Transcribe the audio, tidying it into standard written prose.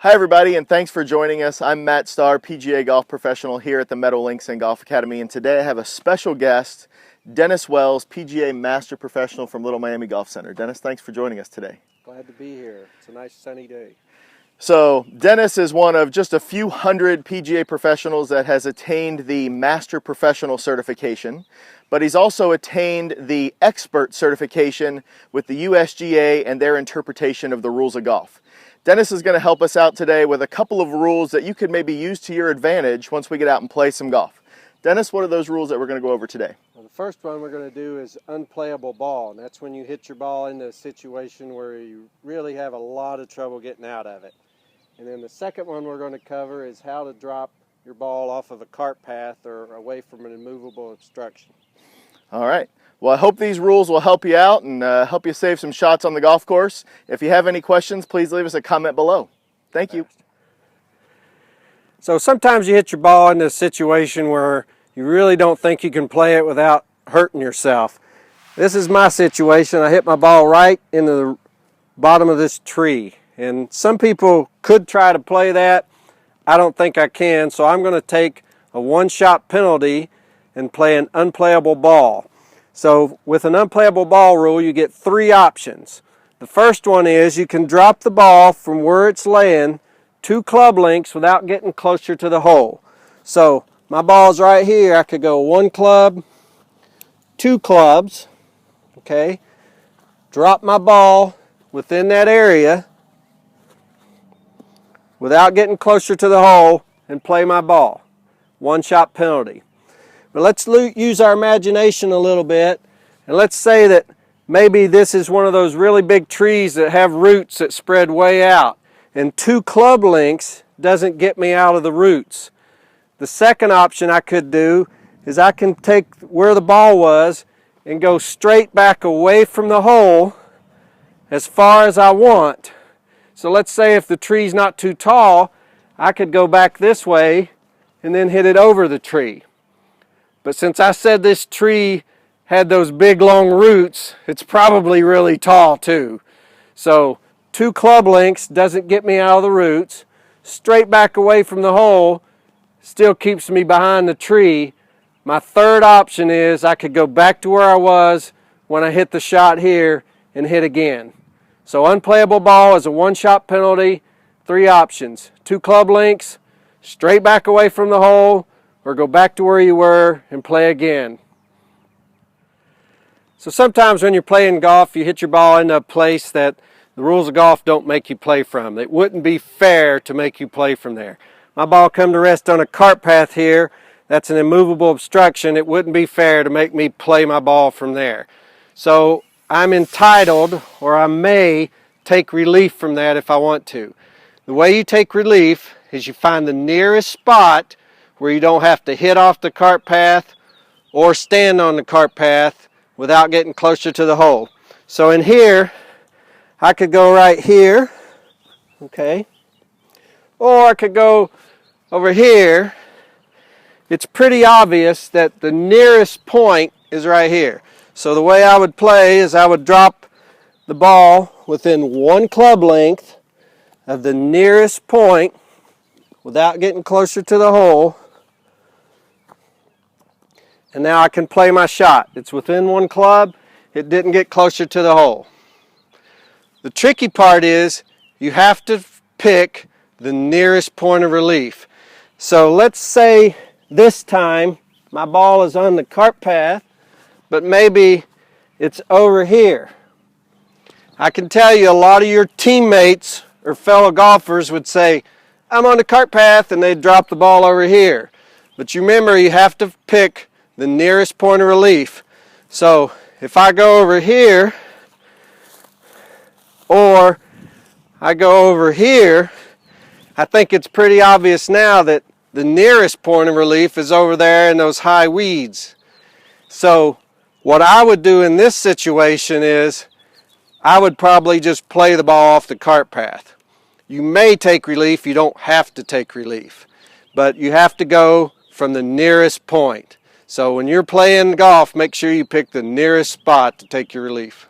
Hi everybody, and thanks for joining us. I'm Matt Starr, PGA golf professional here at the Meadowlinks and Golf Academy, and today I have a special guest, Dennis Wells, PGA Master Professional from Little Miami Golf Center. Dennis, thanks for joining us today. Glad to be here. It's a nice sunny day. So, Dennis is one of just a few hundred PGA professionals that has attained the Master Professional certification, but he's also attained the Expert certification with the USGA and their interpretation of the rules of golf. Dennis is going to help us out today with a couple of rules that you could maybe use to your advantage once we get out and play some golf. Dennis, what are those rules that we're going to go over today? Well, the first one we're going to do is unplayable ball, and that's when you hit your ball into a situation where you really have a lot of trouble getting out of it. And then the second one we're going to cover is how to drop your ball off of a cart path or away from an immovable obstruction. All right. Well, I hope these rules will help you out and help you save some shots on the golf course. If you have any questions, please leave us a comment below. Thank you. So sometimes you hit your ball in a situation where you really don't think you can play it without hurting yourself. This is my situation. I hit my ball right into the bottom of this tree. And some people could try to play that. I don't think I can, so I'm going to take a one-shot penalty and play an unplayable ball. So with an unplayable ball rule, you get three options. The first one is you can drop the ball from where it's laying 2 club lengths without getting closer to the hole. So my ball's right here. I could go 1 club, 2 clubs, okay? Drop my ball within that area without getting closer to the hole and play my ball. One-shot penalty. But let's use our imagination a little bit, and let's say that maybe this is one of those really big trees that have roots that spread way out, and 2 club lengths doesn't get me out of the roots. The second option I could do is I can take where the ball was and go straight back away from the hole as far as I want. So let's say if the tree's not too tall, I could go back this way and then hit it over the tree. But since I said this tree had those big long roots, it's probably really tall too. So 2 club lengths doesn't get me out of the roots. Straight back away from the hole still keeps me behind the tree. My third option is I could go back to where I was when I hit the shot here and hit again. So unplayable ball is a one-shot penalty. 3 options. 2 club lengths, straight back away from the hole, or go back to where you were and play again. So sometimes when you're playing golf, you hit your ball into a place that the rules of golf don't make you play from. It wouldn't be fair to make you play from there. My ball come to rest on a cart path here. That's an immovable obstruction. It wouldn't be fair to make me play my ball from there. So I'm entitled, or I may take relief from that if I want to. The way you take relief is you find the nearest spot where you don't have to hit off the cart path or stand on the cart path without getting closer to the hole. So in here, I could go right here, okay? Or I could go over here. It's pretty obvious that the nearest point is right here. So the way I would play is I would drop the ball within 1 club length of the nearest point without getting closer to the hole. And now I can play my shot. It's within 1 club. It didn't get closer to the hole. The tricky part is you have to pick the nearest point of relief. So let's say this time my ball is on the cart path, but maybe it's over here. I can tell you a lot of your teammates or fellow golfers would say, I'm on the cart path, and they'd drop the ball over here. But you remember, you have to pick the nearest point of relief. So if I go over here, or I go over here, I think it's pretty obvious now that the nearest point of relief is over there in those high weeds. So what I would do in this situation is I would probably just play the ball off the cart path. You may take relief, you don't have to take relief, but you have to go from the nearest point. So when you're playing golf, make sure you pick the nearest spot to take your relief.